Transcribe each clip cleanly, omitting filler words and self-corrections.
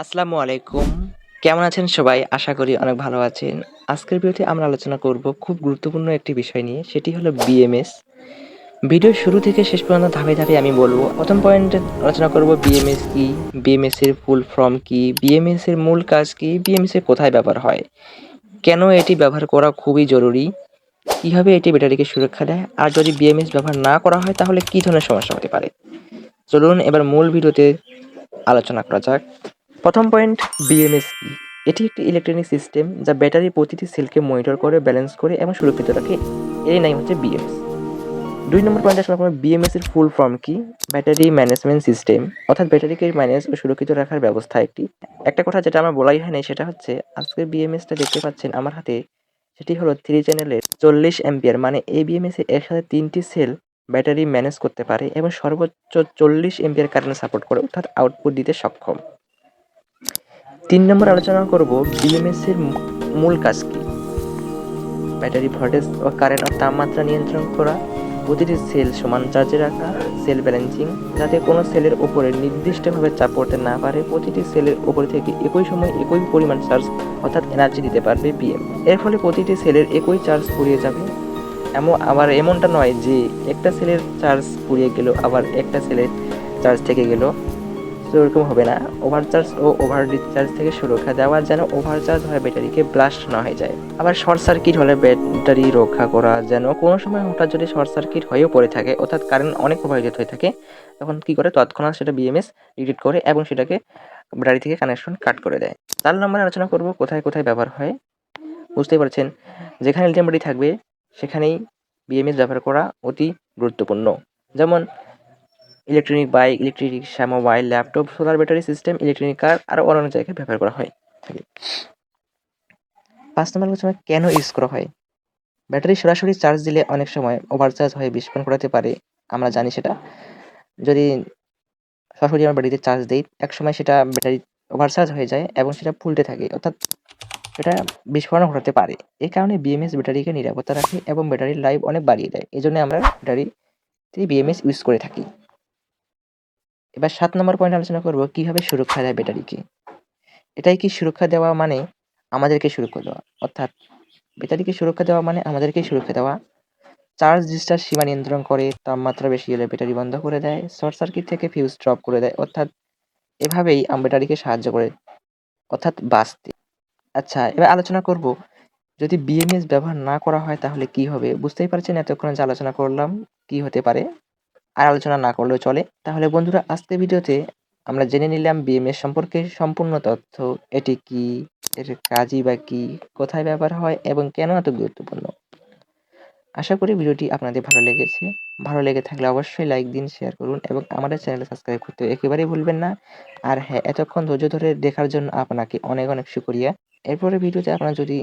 আসসালামু আলাইকুম। কেমন আছেন সবাই? আশা করি অনেক ভালো আছেন। আজকের ভিডিওতে আমরা আলোচনা করব খুব গুরুত্বপূর্ণ একটি বিষয় নিয়ে, সেটি হলো বিএমএস। ভিডিওর শুরু থেকে শেষ পর্যন্ত ধাপে, ধাপে আমি বলব। ১ম পয়েন্টে আলোচনা করব বিএমএস কি? বিএমএস এর ফুল ফর্ম কি? বিএমএস এর মূল কাজ কি? বিএমএস এর কোথায় ব্যবহার হয়? কেন এটি ব্যবহার করা খুবই জরুরি? কিভাবে এটি ব্যাটারিকে সুরক্ষা দেয়? আর যদি বিএমএস ব্যবহার না করা হয় তাহলে কী ধরনের সমস্যা হতে পারে? চলুন এবার মূল ভিডিওতে আলোচনা করা যাক। প্রথম পয়েন্ট, বিএমএস কি? এটি একটি ইলেকট্রনিক সিস্টেম যা ব্যাটারির প্রতিটি সেলকে মনিটর করে, ব্যালেন্স করে এবং সুরক্ষিত রাখে। এর নাম হচ্ছে বিএমএস। ২ নম্বর পয়েন্টে আসলে আপনার বিএমএস এর ফুল ফর্ম কি? ব্যাটারি ম্যানেজমেন্ট সিস্টেম, অর্থাৎ ব্যাটারিকে ম্যানেজ ও সুরক্ষিত রাখার ব্যবস্থা একটি। একটা কথা যেটা আমার বলাই হয়নি সেটা হচ্ছে আজকের বিএমএসটা দেখতে পাচ্ছেন আমার হাতে, সেটি হলো 3 চ্যানেলের 40 অ্যাম্পিয়ার, মানে এই বিএমএস এ একসাথে ৩টি সেল ব্যাটারি ম্যানেজ করতে পারে এবং সর্বোচ্চ 40 অ্যাম্পিয়ার কারেন্ট সাপোর্ট করে, অর্থাৎ আউটপুট দিতে সক্ষম। ৩ নম্বর আলোচনা করব বিএমএস এর মূল কাজ কি? ব্যাটারি ভোল্টেজ ও কারেন্ট ও তাপমাত্রা নিয়ন্ত্রণ করা, প্রতিটি সেল সমান চার্জে রাখা, সেল ব্যালেন্সিং, যাতে কোনো সেলের উপরে নির্দিষ্টভাবে চাপ পড়তে না পারে, প্রতিটি সেলের উপর থেকে একই সময় একই পরিমাণ চার্জ অর্থাৎ এনার্জি দিতে পারবে বিএম। এর ফলে প্রতিটি সেলের একই চার্জ ফুরিয়ে যাবে। আবার এমনটা নয় যে একটা সেলের চার্জ ফুরিয়ে গেল আবার একটা সেলের চার্জ থেকে গেল, সেরকম হবে না। ওভারচার্জ ও ওভার ডিসচার্জ থেকে সুরক্ষা দেওয়া, যেন ওভারচার্জ হয়ে ব্যাটারিকে ব্লাস্ট না হয়ে যায়। আবার শর্ট সার্কিট হলে ব্যাটারি রক্ষা করা, যেন কোনো সময় হঠাৎ যদি শর্ট সার্কিট হয়েও পড়ে থাকে, অর্থাৎ কারেন্ট অনেক প্রবাহিত হয়ে থাকে, তখন কি করে তৎক্ষণাৎ সেটা বিএমএস ডিটেক্ট করে এবং সেটাকে ব্যাটারি থেকে কানেকশন কাট করে দেয়। ৪ নম্বরে আলোচনা করব কোথায় কোথায় ব্যবহার হয়। বুঝতেই পারছেন, যেখানে লিথিয়াম ব্যাটারি থাকবে সেখানেই বিএমএস ব্যবহার করা অতি গুরুত্বপূর্ণ। যেমন electronic bike, electric rickshaw, mobile, laptop, solar battery system, electronic car আরও অন্যান্য জায়গায় ব্যবহার করা হয় থাকে। ৫ নম্বর আলোচনা, কেন ইউজ করা হয়? ব্যাটারি সরাসরি চার্জ দিলে অনেক সময় ওভারচার্জ হয়ে বিস্ফোরণ ঘটাতে পারে। আমরা জানি সেটা। যদি সরাসরি আমরা ব্যাটারিতে চার্জ দেই, একসময় সেটা ব্যাটারি ওভারচার্জ হয়ে যায় এবং সেটা ফুলতে থাকে, অর্থাৎ এটা বিস্ফোরণ ঘটাতে পারে। এই কারণে বিএমএস ব্যাটারিকে নিরাপত্তা রাখে এবং ব্যাটারির লাইফ অনেক বাড়িয়ে দেয়। এজন্য আমরা ব্যাটারিতে বিএমএস ইউজ করে থাকি। এবার ৭ নম্বর পয়েন্ট আলোচনা করব কিভাবে সুরক্ষা দেয় ব্যাটারিকে। এটাই কি সুরক্ষা দেওয়া মানে আমাদেরকে সুরক্ষা দেওয়া, অর্থাৎ ব্যাটারিকে সুরক্ষা দেওয়া মানে আমাদেরকেই সুরক্ষা দেওয়া। চার্জ ডিসচার্জ সীমা নিয়ন্ত্রণ করে, তাপমাত্রা বেশি হলে ব্যাটারি বন্ধ করে দেয়, শর্ট সার্কিট থেকে ফিউজ ড্রপ করে দেয়, অর্থাৎ এভাবেই ব্যাটারিকে সাহায্য করে, অর্থাৎ বাঁচতে। আচ্ছা, এবার আলোচনা করব যদি বিএমএস ব্যবহার না করা হয় তাহলে কি হবে। বুঝতেই পারছেন এতক্ষণ যে আলোচনা করলাম কি হতে পারে, আর আলোচনা না করলেও চলে। তাহলে বন্ধুরা, আজকের ভিডিওতে আমরা জেনে নিলাম বিএমএস সম্পর্কে সম্পূর্ণ তথ্য। এটি কি, এর কাজই বা কি, কোথায় ব্যবহার হয় এবং কেন এত গুরুত্বপূর্ণ। আশা করি ভিডিওটি আপনাদের ভালো লেগেছে। ভালো লেগে থাকলে অবশ্যই লাইক দিন, শেয়ার করুন এবং আমাদের চ্যানেলে সাবস্ক্রাইব করতে একেবারেই ভুলবেন না। আর হ্যাঁ, এতক্ষণ ধৈর্য ধরে দেখার জন্য আপনাকে অনেক অনেক শুকরিয়া। এরপরের ভিডিওতে আপনারা যদি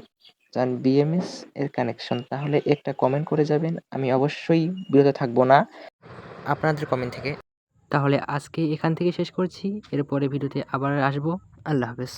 চান বিএমএস এর কানেকশন, তাহলে একটা কমেন্ট করে যাবেন। আমি অবশ্যই বিরত থাকবো না আপনাদের কমেন্ট থেকে। তাহলে আজকে এখান থেকে শেষ করছি। এরপরে ভিডিওতে আবার আসবো। আল্লাহ হাফেজ।